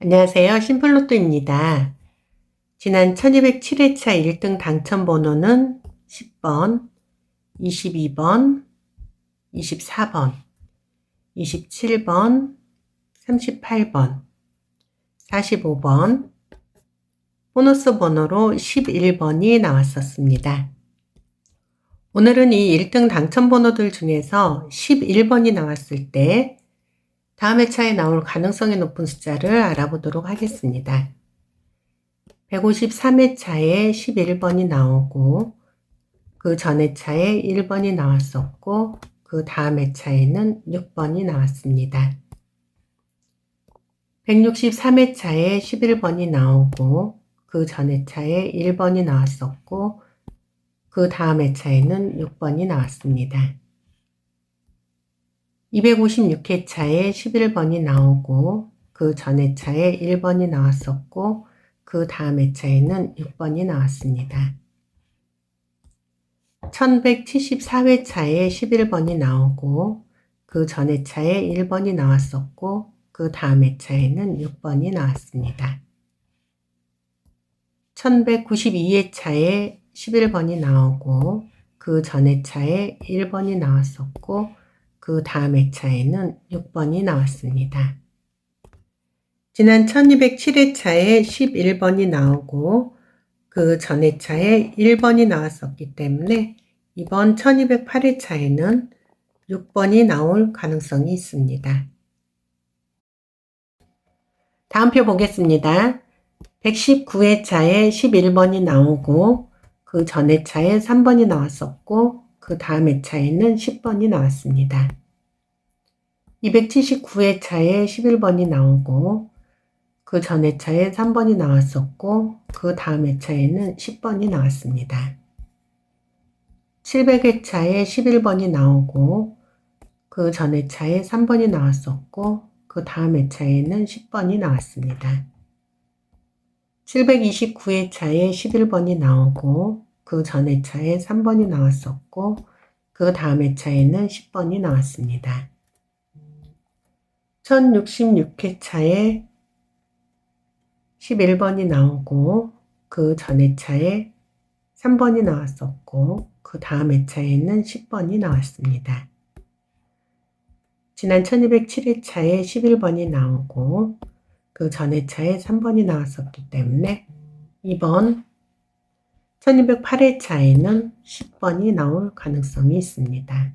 안녕하세요. 심플로또입니다. 지난 1207회차 1등 당첨 번호는 10번, 22번, 24번, 27번, 38번, 45번, 보너스 번호로 11번이 나왔었습니다. 오늘은 이 1등 당첨 번호들 중에서 11번이 나왔을 때 다음 회차에 나올 가능성이 높은 숫자를 알아보도록 하겠습니다. 153회차에 11번이 나오고 그 전 회차에 1번이 나왔었고 그 다음 회차에는 6번이 나왔습니다. 163회차에 11번이 나오고 그 전 회차에 1번이 나왔었고 그 다음 회차에는 6번이 나왔습니다. 256회차에 11번이 나오고 그 전 회차에 1번이 나왔었고 그 다음 회차에는 6번이 나왔습니다. 1174회차에 11번이 나오고 그 전 회차에 1번이 나왔었고 그 다음 회차에는 6번이 나왔습니다. 1192회차에 11번이 나오고 그 전 회차에 1번이 나왔었고 그 다음 회차에는 6번이 나왔습니다. 지난 1207회차에 11번이 나오고 그 전 회차에 1번이 나왔었기 때문에 이번 1208회차에는 6번이 나올 가능성이 있습니다. 다음 표 보겠습니다. 119회차에 11번이 나오고 그 전 회차에 3번이 나왔었고 그 다음 회차에는 10번이 나왔습니다. 279회차에 11번이 나오고 그 전 회차에 3번이 나왔었고 그 다음 회차에는 10번이 나왔습니다. 700회차에 11번이 나오고 그 전 회차에 3번이 나왔었고 그 다음 회차에는 10번이 나왔습니다. 729회차에 11번이 나오고 그 전 회차에 3번이 나왔었고 그 다음 회차에는 10번이 나왔습니다. 1066회차에 11번이 나오고 그 전 회차에 3번이 나왔었고 그 다음 회차에는 10번이 나왔습니다. 지난 1207회차에 11번이 나오고 그 전 회차에 3번이 나왔었기 때문에 이번 1208회차에는 10번이 나올 가능성이 있습니다.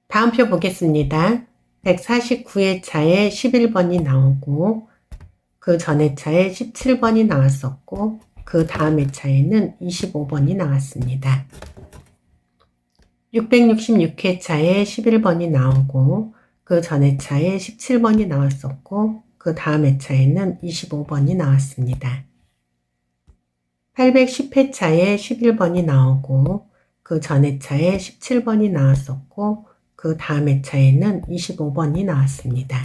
다음 표 보겠습니다. 149회차에 11번이 나오고 그 전 회차에 17번이 나왔었고 그 다음 회차에는 25번이 나왔습니다. 666회차에 11번이 나오고 그 전 회차에 17번이 나왔었고 그 다음 회차에는 25번이 나왔습니다. 810회차에 11번이 나오고 그 전 회차에 17번이 나왔었고 그 다음 회차에는 25번이 나왔습니다.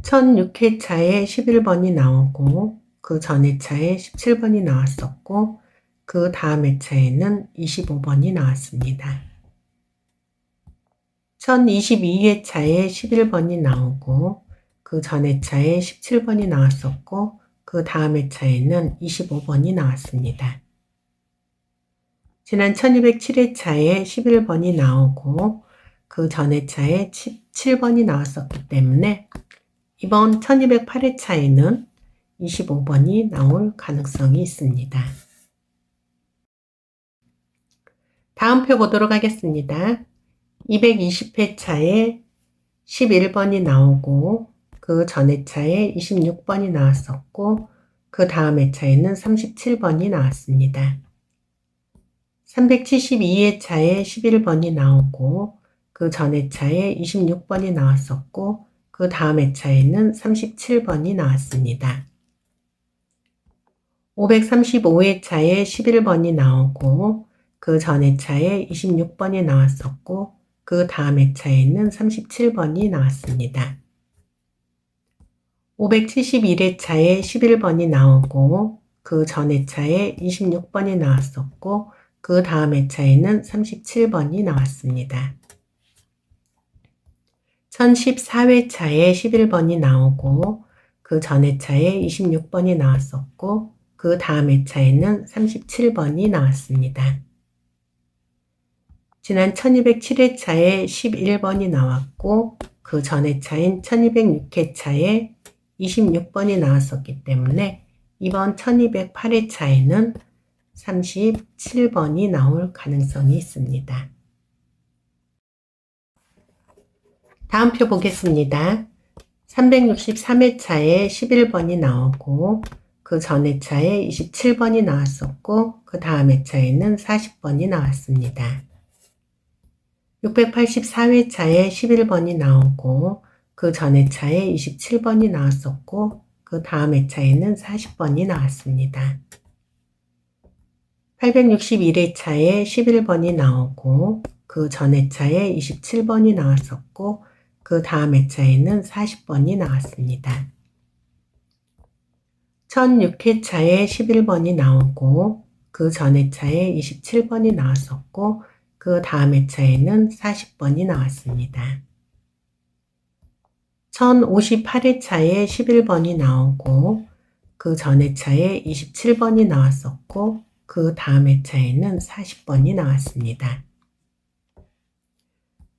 1006회차에 11번이 나오고 그 전 회차에 17번이 나왔었고 그 다음 회차에는 25번이 나왔습니다. 1022회차에 11번이 나오고 그 전 회차에 17번이 나왔었고 그 다음 회차에는 25번이 나왔습니다. 지난 1207회차에 11번이 나오고 그 전 회차에 17번이 나왔었기 때문에 이번 1208회차에는 25번이 나올 가능성이 있습니다. 다음 표 보도록 하겠습니다. 220회차에 11번이 나오고 그 전 회차에 26번이 나왔었고 그 다음 회차에는 37번이 나왔습니다. 372회차에 11번이 나오고 그 전 회차에 26번이 나왔었고 그 다음 회차에는 37번이 나왔습니다. 535회차에 11번이 나오고 그 전 회차에 26번이 나왔었고 그 다음 회차에는 37번이 나왔습니다. 571회차에 11번이 나오고 그 전 회차에 26번이 나왔었고 그 다음 회차에는 37번이 나왔습니다. 1014회차에 11번이 나오고 그 전 회차에 26번이 나왔었고 그 다음 회차에는 37번이 나왔습니다. 지난 1207회차에 11번이 나왔고 그 전 회차인 1206회차에 26번이 나왔었기 때문에 이번 1208회차에는 37번이 나올 가능성이 있습니다. 다음 표 보겠습니다. 363회차에 11번이 나오고 그 전 회차에 27번이 나왔었고 그 다음 회차에는 40번이 나왔습니다. 684회차에 11번이 나오고 그 전 회차에 27번이 나왔었고 그 다음 회차에는 40번이 나왔습니다. 861회차에 11번이 나오고 그 전 회차에 27번이 나왔었고 그 다음 회차에는 40번이 나왔습니다. 1006회차에 11번이 나오고 그 전 회차에 27번이 나왔었고 그 다음 회차에는 40번이 나왔습니다. 1058회차에 11번이 나오고 그 전 회차에 27번이 나왔었고 그 다음 회차에는 40번이 나왔습니다.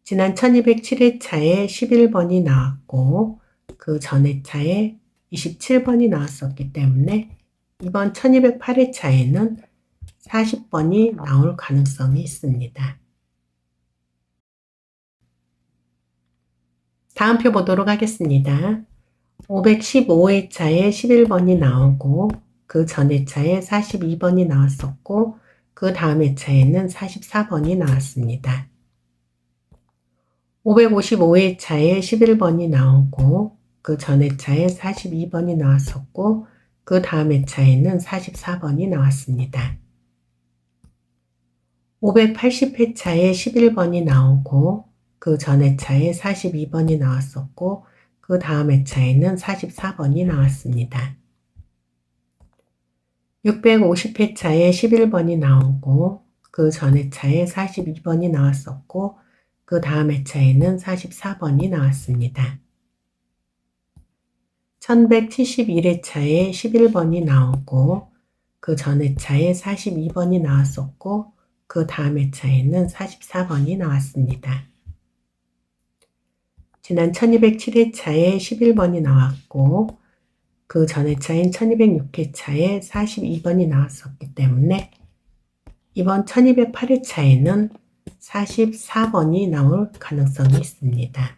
지난 1207회차에 11번이 나왔고 그 전 회차에 27번이 나왔었기 때문에 이번 1208회차에는 40번이 나올 가능성이 있습니다. 다음 표 보도록 하겠습니다. 515회차에 11번이 나오고 그 전 회차에 42번이 나왔었고 그 다음 회차에는 44번이 나왔습니다. 555회차에 11번이 나오고 그 전 회차에 42번이 나왔었고 그 다음 회차에는 44번이 나왔습니다. 580회차에 11번이 나오고 그 전 회차에 42번이 나왔었고 그 다음 회차에는 44번이 나왔습니다. 650회차에 11번이 나오고 그 전 회차에 42번이 나왔었고 그 다음 회차에는 44번이 나왔습니다. 1171회차에 11번이 나오고 그 전 회차에 42번이 나왔었고 그 다음 회차에는 44번이 나왔습니다. 지난 1207회차에 11번이 나왔고 그 전 회차인 1206회차에 42번이 나왔었기 때문에 이번 1208회차에는 44번이 나올 가능성이 있습니다.